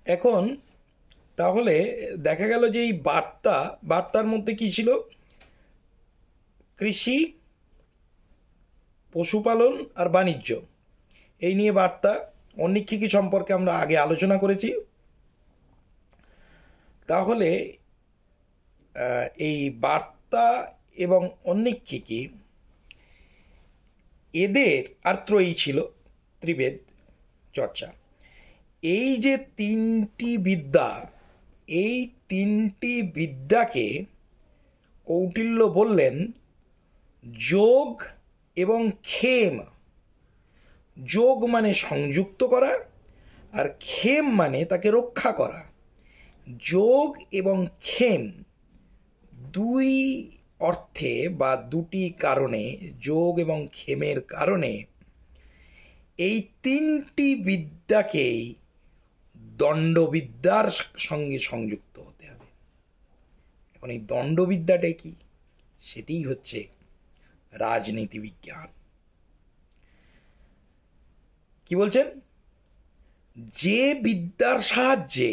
এখন তাহলে দেখা গেল যে এই বার্তার মধ্যে কি ছিল? কৃষি, পশুপালন আর বাণিজ্য, এই নিয়ে বার্তা। অন্নিক্ষিকি সম্পর্কে আমরা আগে আলোচনা করেছি। তাহলে এই বার্তা এবং অন্নিক্ষিকি, এদের আর ত্রয়ী ছিল ত্রিবেদ চর্চা। এই যে তিনটি বিদ্যা, এই তিনটি বিদ্যাকে কৌটিল্য বললেন যোগ এবং ক্ষেম। যোগ মানে সংযুক্ত করা, আর ক্ষেম মানে তাকে রক্ষা করা। যোগ এবং ক্ষেম দুই অর্থে বা দুটি কারণে, যোগ এবং ক্ষেমের কারণে এই তিনটি বিদ্যাকেই দণ্ডবিদ্যার সঙ্গে সংযুক্ত হতে হবে। এখন এই দণ্ডবিদ্যাটা কি? সেটিই হচ্ছে রাজনীতি বিজ্ঞান। কি বলছেন? যে বিদ্যার সাহায্যে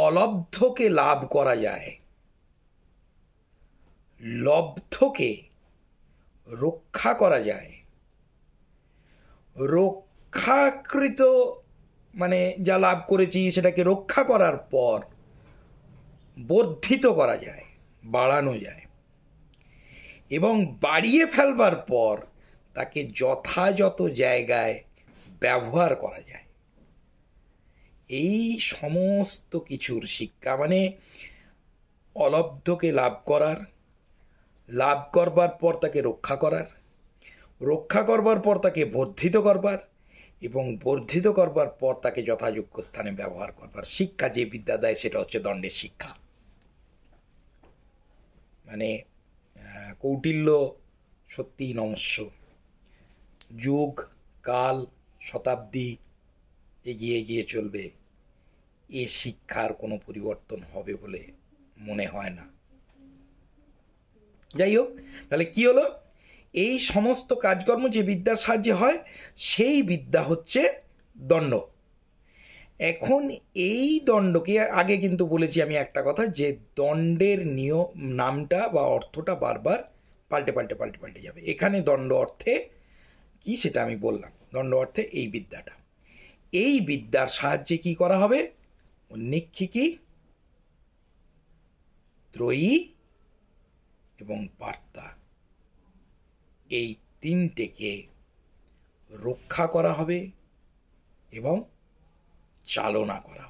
অলব্ধকে লাভ করা যায়, লব্ধকে রক্ষা করা যায়, রক্ষাকৃত মানে যা লাভ করেছি সেটাকে রক্ষা করার পর বর্ধিত করা যায়, বাড়ানো যায়, এবং বাড়িয়ে ফেলবার পর তাকে যথাযথ জায়গায় ব্যবহার করা যায়, এই সমস্ত কিছুর শিক্ষা মানে অলব্ধকে লাভ করার, লাভ করবার পর তাকে রক্ষা করার, রক্ষা করবার পর তাকে বর্ধিত করবার, এবং বর্ধিত করবার পর তাকে যথাযোগ্য স্থানে ব্যবহার করবার শিক্ষা যে বিদ্যা দেয় সেটা হচ্ছে দণ্ডের শিক্ষা। মানে কৌটিল্য সত্যিই নমস্য। যুগ, কাল, শতাব্দী এগিয়ে গিয়ে চলবে, এ শিক্ষার কোনো পরিবর্তন হবে বলে মনে হয় না। যাই হোক, তাহলে কি হলো? এই সমস্ত কাজকর্ম যে বিদ্যার সাহায্যে হয় সেই বিদ্যা হচ্ছে দণ্ড। এখন এই দণ্ডকে, আগে কিন্তু বলেছি আমি একটা কথা, যে দণ্ডের নিয়ম নামটা বা অর্থটা বারবার পাল্টে পাল্টে পাল্টে পাল্টে যাবে। এখানে দণ্ড অর্থে কি সেটা আমি বললাম। দণ্ড অর্থে এই বিদ্যাটা, এই বিদ্যার সাহায্যে কি করা হবে? অন্নিক্ষিকি, ত্রয়ী এবং বার্তা, এই তিনটেকে রক্ষা করা হবে এবং চালনা করা